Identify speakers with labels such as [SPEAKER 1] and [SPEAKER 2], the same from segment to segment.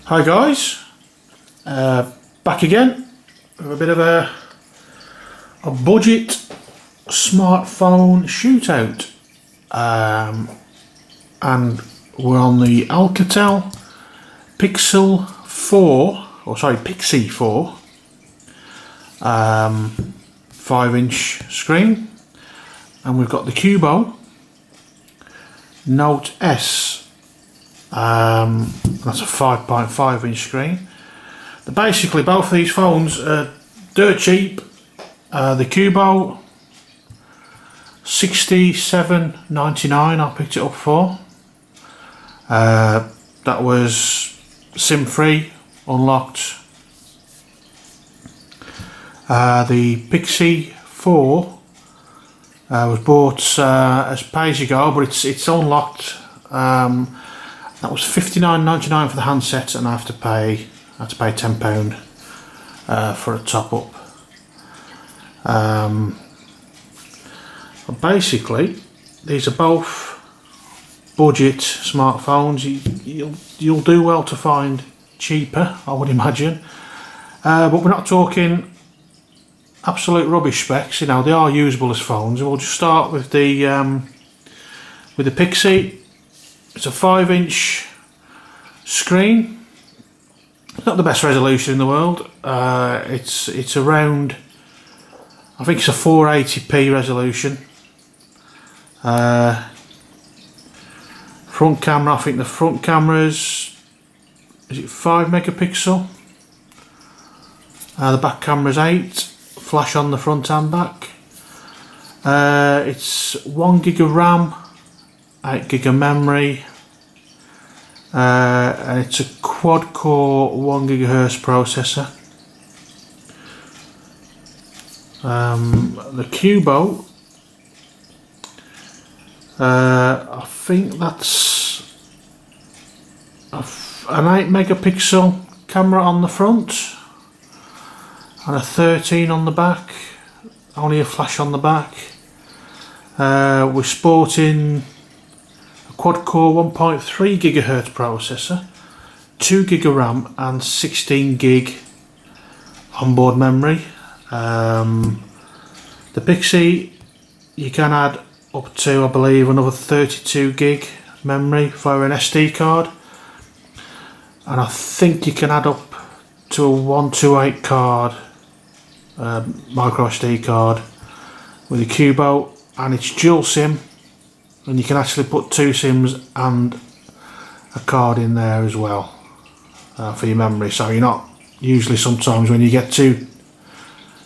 [SPEAKER 1] Hi guys, back again with a bit of a budget smartphone shootout, and we're on the Alcatel Pixi 4 5-inch screen, and we've got the Cubot Note S. That's a 5.5-inch screen. Basically, both of these phones are dirt cheap. The Cubot, $67.99 I picked it up for. That was SIM free, unlocked. The Pixi 4 was bought as pay as you go, but it's unlocked. That was $59.99 for the handset, and I had to pay £10 for a top up. But basically, these are both budget smartphones. You'll do well to find cheaper, I would imagine. But we're not talking absolute rubbish specs. You know, they are usable as phones. We'll just start with the Pixi. It's a 5-inch screen. Not the best resolution in the world. It's around, I think it's a 480p resolution. Front camera, I think the front camera's, is it 5 megapixel? The back camera's 8. Flash on the front and back. It's 1 gig of RAM, 8 gig of memory, and it's a quad core 1 gigahertz processor. The Cubot, I think that's an 8 megapixel camera on the front and a 13 on the back, only a flash on the back. We're sporting a quad core 1.3 gigahertz processor, 2 gig of RAM and 16 gig onboard memory. The Pixi, you can add up to, I believe, another 32 gig memory via an SD card, and I think you can add up to a 128 card, micro SD card with a Cubot, and it's dual SIM, and you can actually put 2 SIMs and a card in there as well for your memory. So you're not, usually sometimes when you get two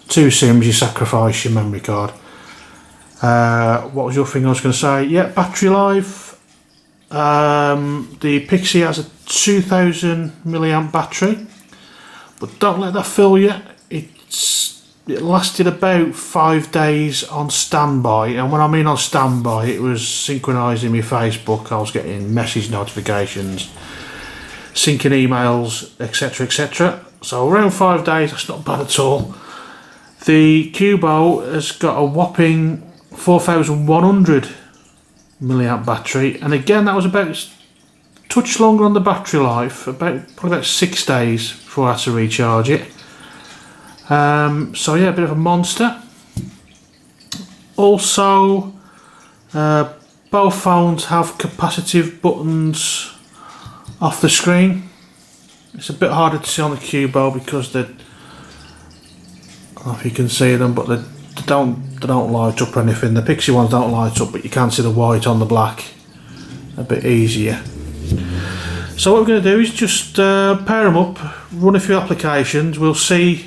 [SPEAKER 1] SIMs you sacrifice your memory card. What was your thing I was going to say? Yeah, battery life. The Pixi has a 2000 milliamp battery, but don't let that fool you. It lasted about 5 days on standby, and when I mean on standby, it was synchronising my Facebook. I was getting message notifications, syncing emails, etc, etc. So around 5 days, that's not bad at all. The Cubot has got a whopping 4100 milliamp battery, and again that was about a touch longer on the battery life, probably about 6 days before I had to recharge it. So yeah, a bit of a monster. Also, both phones have capacitive buttons off the screen. It's a bit harder to see on the Cubot because I don't know if you can see them, but they don't light up or anything. The Pixi ones don't light up, but you can see the white on the black a bit easier. So what we're going to do is just pair them up, run a few applications. We'll see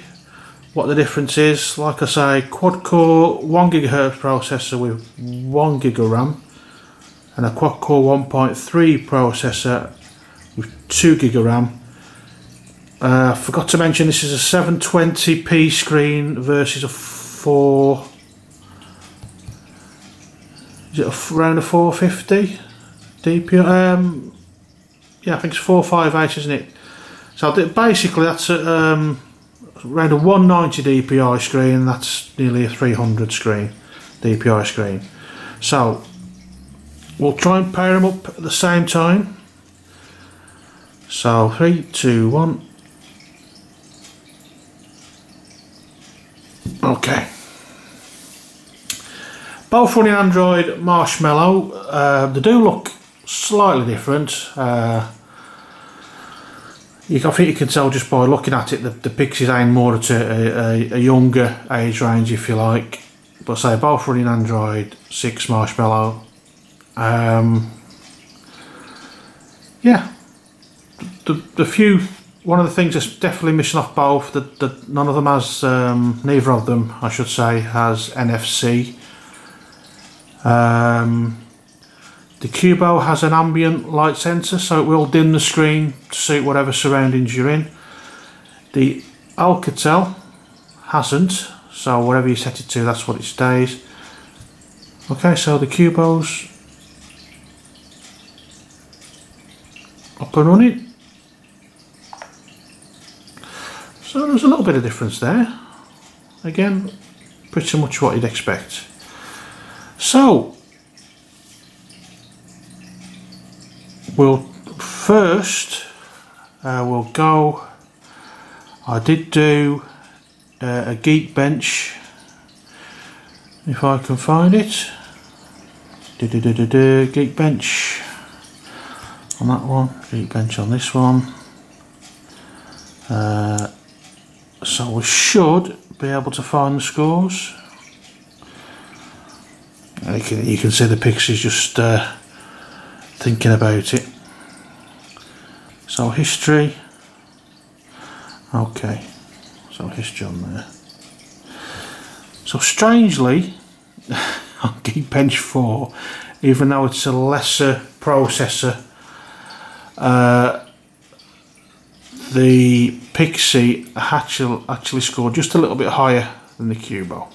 [SPEAKER 1] what the difference is. Like I say, quad core 1 gigahertz processor with 1 gig of RAM, and a quad core 1.3 processor with 2 gig of RAM. I forgot to mention this is a 720p screen versus a around a 450 DPI? Yeah, I think it's 458, isn't it? So basically that's around a 190 DPI screen, and that's nearly a 300 DPI screen. So we'll try and pair them up at the same time. So 3, 2, 1. Okay. Both running Android Marshmallow. They do look slightly different. I think you can tell just by looking at it that the Pixis aim more at a younger age range, if you like. But say both running Android 6 Marshmallow. Yeah, one of the things that's definitely missing off both, that none of them has, neither of them I should say, has NFC. The Cubot has an ambient light sensor, so it will dim the screen to suit whatever surroundings you're in. The Alcatel hasn't, so whatever you set it to, that's what it stays. Okay, so the Cubot's up and running. So there's a little bit of difference there. Again, pretty much what you'd expect. So we'll go. I did do a Geekbench, if I can find it. Geekbench on that one, Geekbench on this one. So we should be able to find the scores. You can see the Pixis just thinking about it. So history. Okay, so history on there. So strangely, on Geekbench 4, even though it's a lesser processor, the Pixi actually scored just a little bit higher than the Cubot.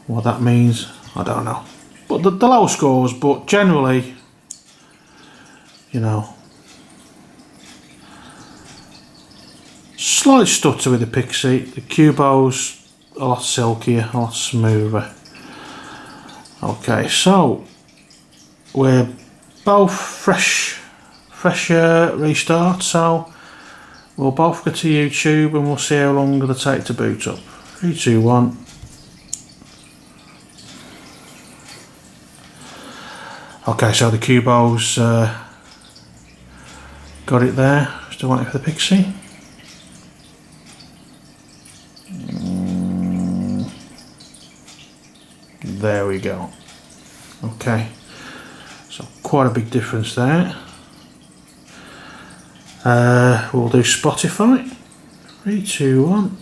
[SPEAKER 1] What that means, I don't know. But the low scores, but generally, you know, slight stutter with the Pixi. The Cubot's a lot silkier, a lot smoother. Okay, so we're both fresh restart, so we'll both go to YouTube and we'll see how long it'll take to boot up. 3, 2, 1. Okay, so the Cubot's got it there. Still waiting for the Pixi. There we go. Okay, so quite a big difference there. We'll do Spotify. 3, 2, 1.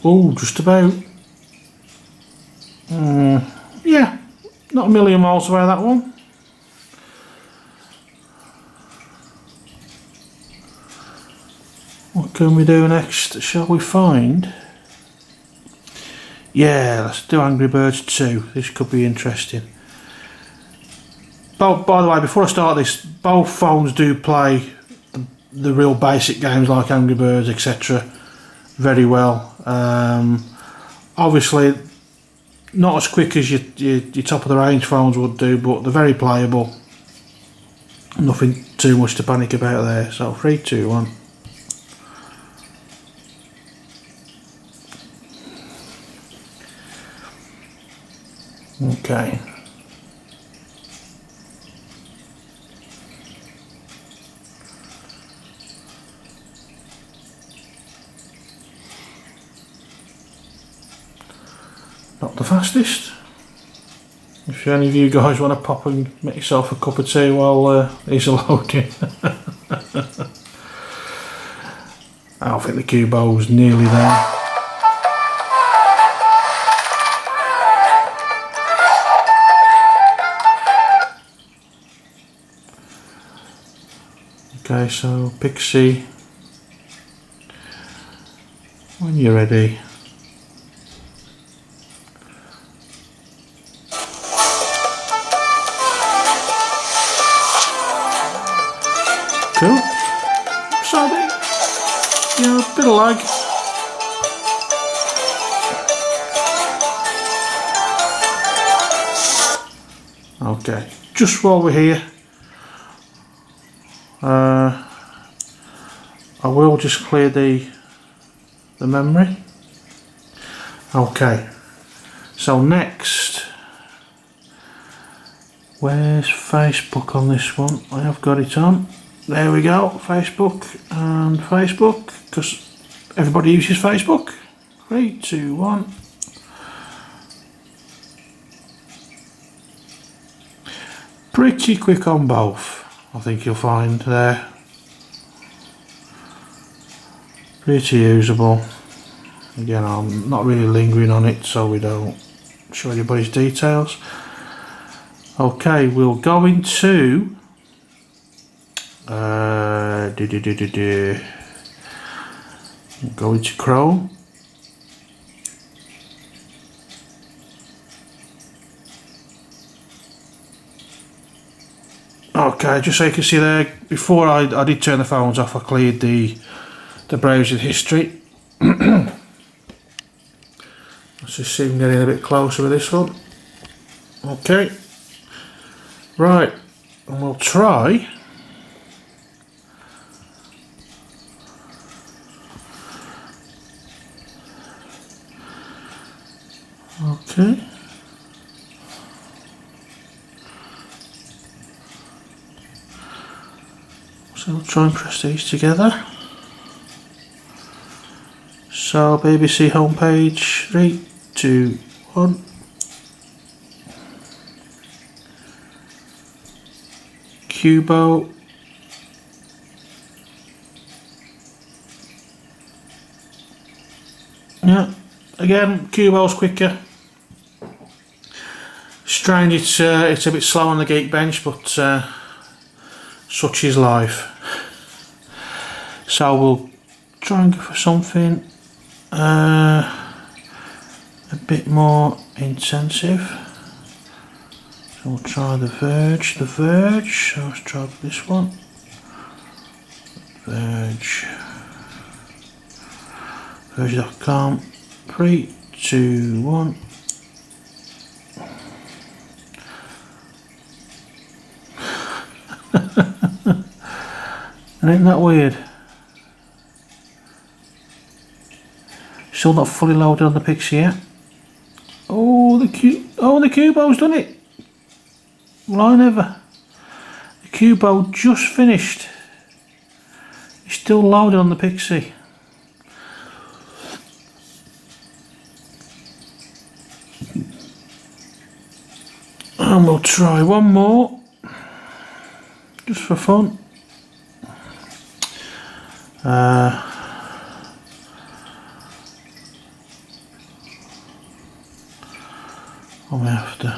[SPEAKER 1] Oh, just about. Yeah, not a million miles away, that one. What can we do next? Shall we find? Yeah, let's do Angry Birds 2. This could be interesting. By the way, before I start this, both phones do play the real basic games like Angry Birds, etc. very well. Obviously, not as quick as your top of the range phones would do, but they're very playable. Nothing too much to panic about there. So 3, 2, 1. Okay. Not the fastest. If any of you guys want to pop and make yourself a cup of tea while these are loading. I think the Cubot's nearly there. Okay, so Pixi, when you're ready. Cool. So, you know, a bit of lag, Okay, just while we're here, I will just clear the memory. Okay, so next, where's Facebook on this one? I have got it on. There we go, Facebook and Facebook, because everybody uses Facebook. 3, 2, 1. Pretty quick on both, I think you'll find there. Pretty usable. Again, I'm not really lingering on it so we don't show anybody's details. Okay, we'll go into go into Chrome. Okay, just so you can see there, before I did turn the phones off, I cleared the browser history. Let's just see if we can get in a bit closer with this one. Okay, right, and we'll try okay. So we'll try and press these together. So BBC homepage, 3, 2, 1. Cubot. Yeah, again, Cubot's quicker. Strange, it's a bit slow on the Geekbench, but such is life. So we'll try and go for something a bit more intensive. So we'll try the Verge. So let's try this one. Verge.com. 3, 2, 1. Ain't that weird? Still not fully loaded on the Pixi yet. Oh, the Cubot's done it. Well, I never. The Cubot just finished. It's still loaded on the Pixi. And we'll try one more, just for fun. What am I after?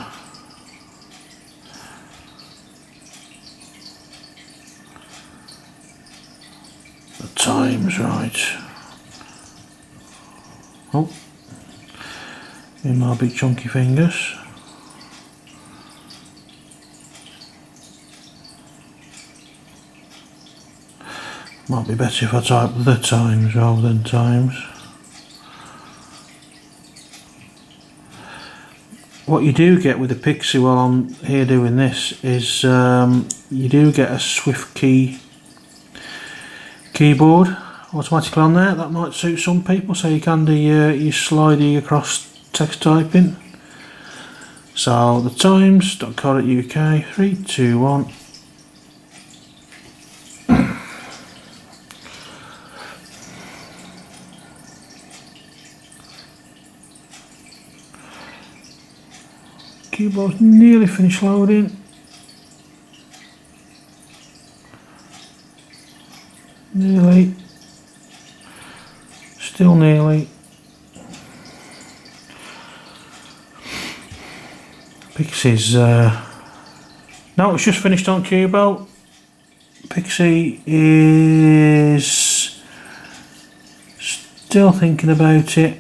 [SPEAKER 1] The times, right. Oh, in my big chunky fingers. Might be better if I type the times rather than times. What you do get with the Pixi while I'm here doing this is you do get a Swift keyboard automatically on there. That might suit some people, so you can do your slidey across text typing. So the times.co.uk, 3, 2, 1. Cubot's nearly finished loading. Nearly. Still nearly. Pixi's no, it's just finished on Cubot. Pixi is still thinking about it.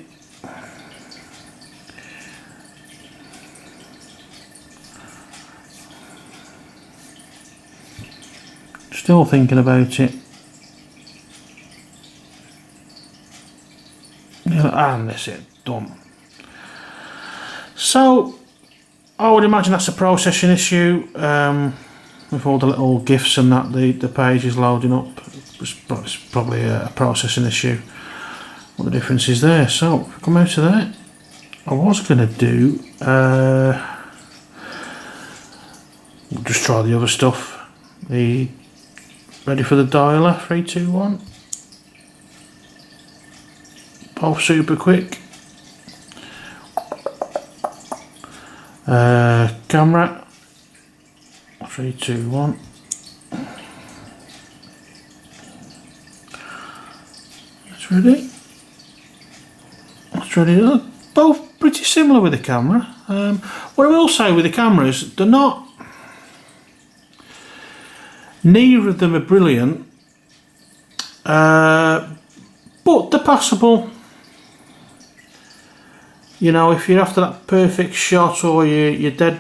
[SPEAKER 1] Still thinking about it. And that's it, done. So I would imagine that's a processing issue. With all the little GIFs and that, the page is loading up. It's probably a processing issue. What the difference is there. So, if I come out of there, I was going to do... we'll just try the other stuff. Ready for the dialer? 3, 2, 1. Both super quick. Camera. 3, 2, 1. That's ready. That's ready. They're both pretty similar with the camera. What I will say with the cameras, they're not. Neither of them are brilliant, but they're passable. You know, if you're after that perfect shot or you're dead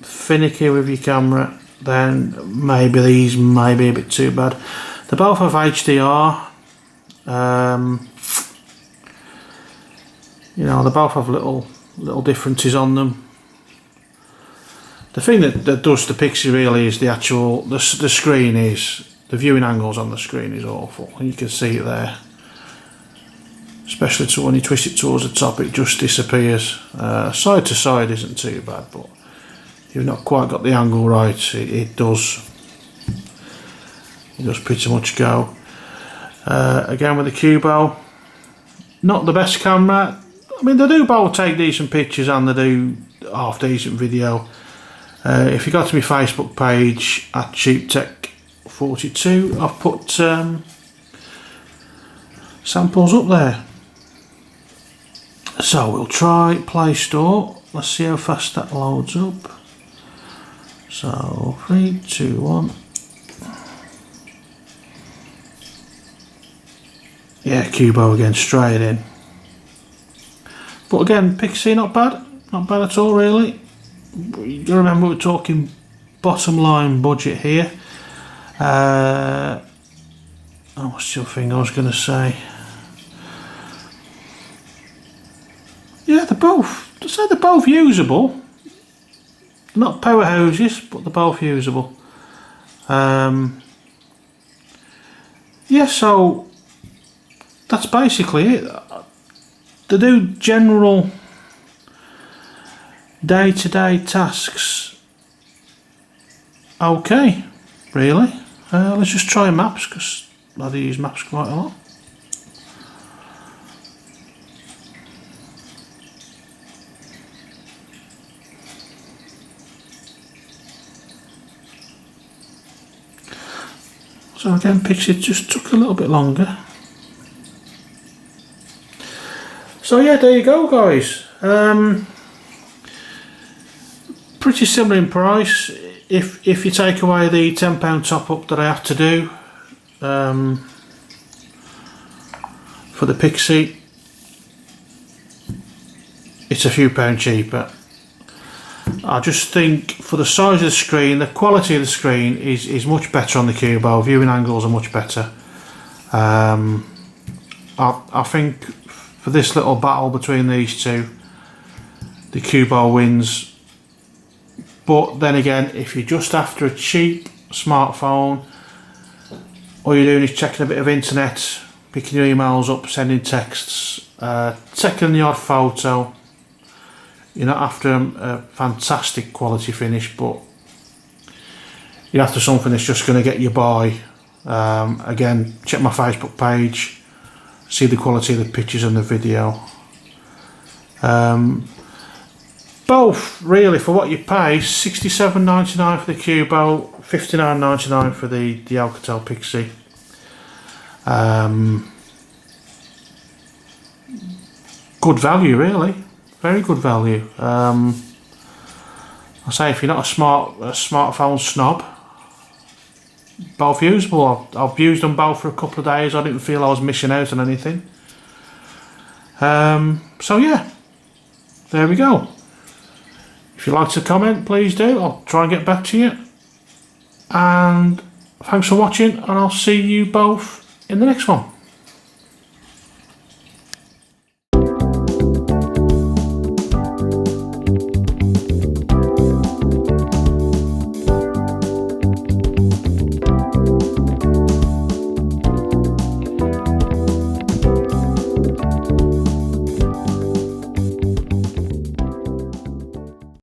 [SPEAKER 1] finicky with your camera, then maybe these may be a bit too bad. They both have HDR. You know, they both have little differences on them. The thing that does the Pixi really is the actual the screen is the viewing angles on the screen is awful, and you can see it there. Especially when you twist it towards the top, it just disappears. Side to side isn't too bad, but if you've not quite got the angle right, it does pretty much go. Again with the Cubot, not the best camera. I mean, they do both take decent pictures and they do half decent video. If you go to my Facebook page at CheapTech42, I've put samples up there. So we'll try Play Store. Let's see how fast that loads up. So 3, 2, 1. Yeah, Cubot again, straight in. But again, Pixi not bad at all really. You gotta remember we're talking bottom line budget here. What's the other thing I was gonna say? Yeah, they're both usable. They're not powerhouses, but they're both usable. Yeah, so that's basically it. They do general day-to-day tasks okay, really. Let's just try maps, because I do use maps quite a lot. So again, Pixi just took a little bit longer. So yeah, there you go, guys. Pretty similar in price. If you take away the £10 top up that I have to do for the Pixi, it's a few pound cheaper. I just think for the size of the screen, the quality of the screen is much better on the Cubot. Viewing angles are much better. I think for this little battle between these two, the Cubot wins. But then again, if you're just after a cheap smartphone, all you're doing is checking a bit of internet, picking your emails up, sending texts, taking the odd photo, you're not after a fantastic quality finish, but you're after something that's just going to get you by. Again, check my Facebook page, see the quality of the pictures and the video. Both really for what you pay, £67.99 for the Cubot, £59.99 for the Alcatel Pixi. Good value really, very good value. I say if you're not a smartphone snob, both usable. I've used them both for a couple of days. I didn't feel I was missing out on anything. So yeah, there we go. If you'd like to comment, please do. I'll try and get back to you. And thanks for watching, and I'll see you both in the next one.